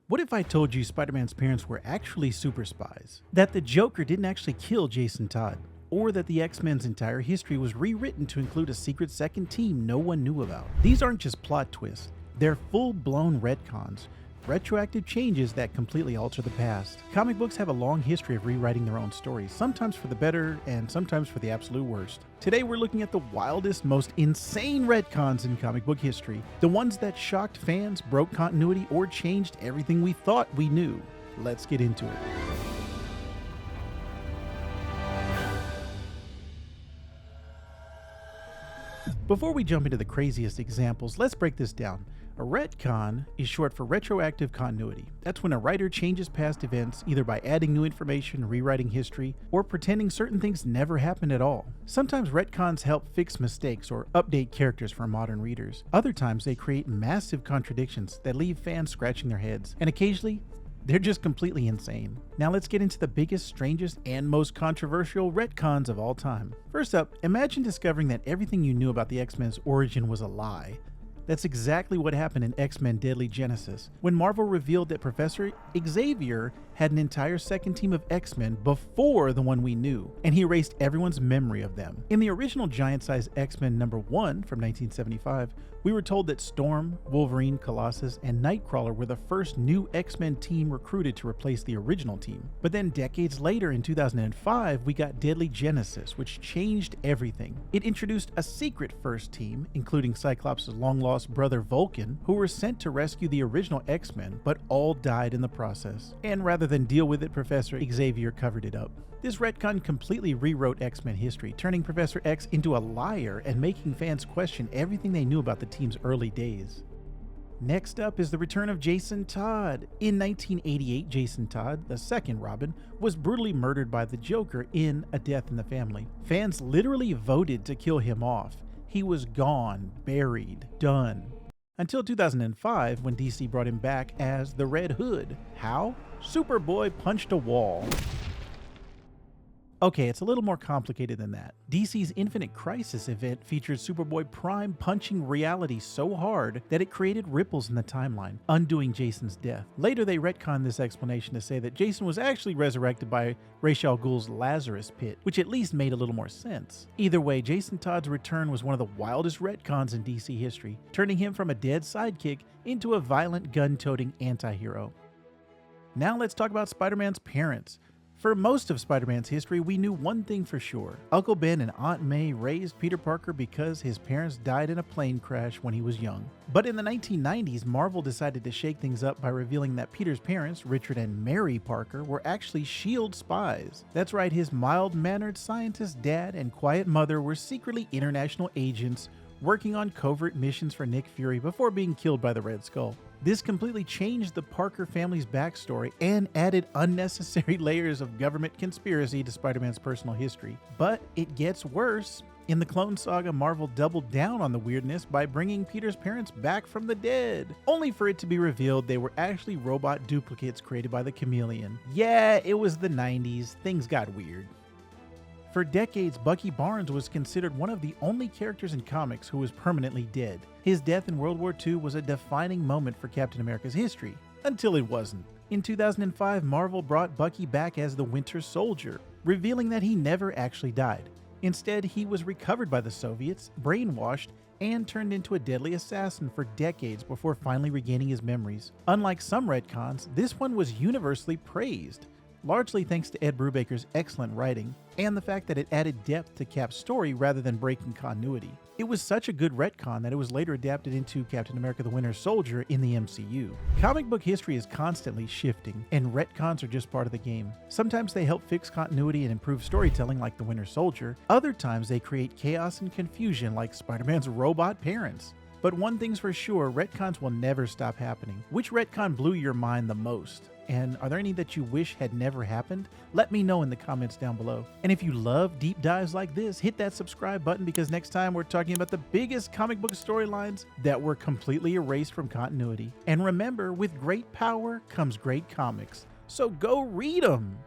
What if I told you Spider-Man's parents were actually super spies? That the Joker didn't actually kill Jason Todd? Or that the X-Men's entire history was rewritten to include a secret second team no one knew about? These aren't just plot twists, they're full-blown retcons, retroactive changes that completely alter the past. Comic books have a long history of rewriting their own stories, sometimes for the better and sometimes for the absolute worst. Today we're looking at the wildest, most insane retcons in comic book history, the ones that shocked fans, broke continuity, or changed everything we thought we knew. Let's get into it. Before we jump into the craziest examples, let's break this down. A retcon is short for retroactive continuity. That's when a writer changes past events either by adding new information, rewriting history, or pretending certain things never happened at all. Sometimes retcons help fix mistakes or update characters for modern readers. Other times they create massive contradictions that leave fans scratching their heads, and occasionally they're just completely insane. Now let's get into the biggest, strangest, and most controversial retcons of all time. First up, imagine discovering that everything you knew about the X-Men's origin was a lie. That's exactly what happened in X-Men Deadly Genesis, when Marvel revealed that Professor Xavier had an entire second team of X-Men before the one we knew, and he erased everyone's memory of them. In the original giant-sized X-Men #1 from 1975, we were told that Storm, Wolverine, Colossus, and Nightcrawler were the first new X-Men team recruited to replace the original team. But then decades later, in 2005, we got Deadly Genesis, which changed everything. It introduced a secret first team, including Cyclops' long-lost brother Vulcan, who were sent to rescue the original X-Men, but all died in the process. And rather than deal with it, Professor Xavier covered it up. This retcon completely rewrote X-Men history, turning Professor X into a liar and making fans question everything they knew about the team's early days. Next up is the return of Jason Todd. In 1988, Jason Todd, the second Robin, was brutally murdered by the Joker in A Death in the Family. Fans literally voted to kill him off. He was gone, buried, done. Until 2005, when DC brought him back as the Red Hood. How? Superboy punched a wall. Okay, it's a little more complicated than that. DC's Infinite Crisis event featured Superboy Prime punching reality so hard that it created ripples in the timeline, undoing Jason's death. Later, they retconned this explanation to say that Jason was actually resurrected by Ra's al Ghul's Lazarus Pit, which at least made a little more sense. Either way, Jason Todd's return was one of the wildest retcons in DC history, turning him from a dead sidekick into a violent gun-toting anti-hero. Now let's talk about Spider-Man's parents. For most of Spider-Man's history, we knew one thing for sure. Uncle Ben and Aunt May raised Peter Parker because his parents died in a plane crash when he was young. But in the 1990s, Marvel decided to shake things up by revealing that Peter's parents, Richard and Mary Parker, were actually S.H.I.E.L.D. spies. That's right, his mild-mannered scientist dad and quiet mother were secretly international agents working on covert missions for Nick Fury before being killed by the Red Skull. This completely changed the Parker family's backstory and added unnecessary layers of government conspiracy to Spider-Man's personal history. But it gets worse. In the Clone Saga, Marvel doubled down on the weirdness by bringing Peter's parents back from the dead, only for it to be revealed they were actually robot duplicates created by the Chameleon. Yeah, it was the 90s, things got weird. For decades, Bucky Barnes was considered one of the only characters in comics who was permanently dead. His death in World War II was a defining moment for Captain America's history, until it wasn't. In 2005, Marvel brought Bucky back as the Winter Soldier, revealing that he never actually died. Instead, he was recovered by the Soviets, brainwashed, and turned into a deadly assassin for decades before finally regaining his memories. Unlike some retcons, this one was universally praised, largely thanks to Ed Brubaker's excellent writing and the fact that it added depth to Cap's story rather than breaking continuity. It was such a good retcon that it was later adapted into Captain America the Winter Soldier in the MCU. Comic book history is constantly shifting, and retcons are just part of the game. Sometimes they help fix continuity and improve storytelling like the Winter Soldier. Other times they create chaos and confusion like Spider-Man's robot parents. But one thing's for sure, retcons will never stop happening. Which retcon blew your mind the most? And are there any that you wish had never happened? Let me know in the comments down below. And if you love deep dives like this, hit that subscribe button because next time we're talking about the biggest comic book storylines that were completely erased from continuity. And remember, with great power comes great comics. So go read them!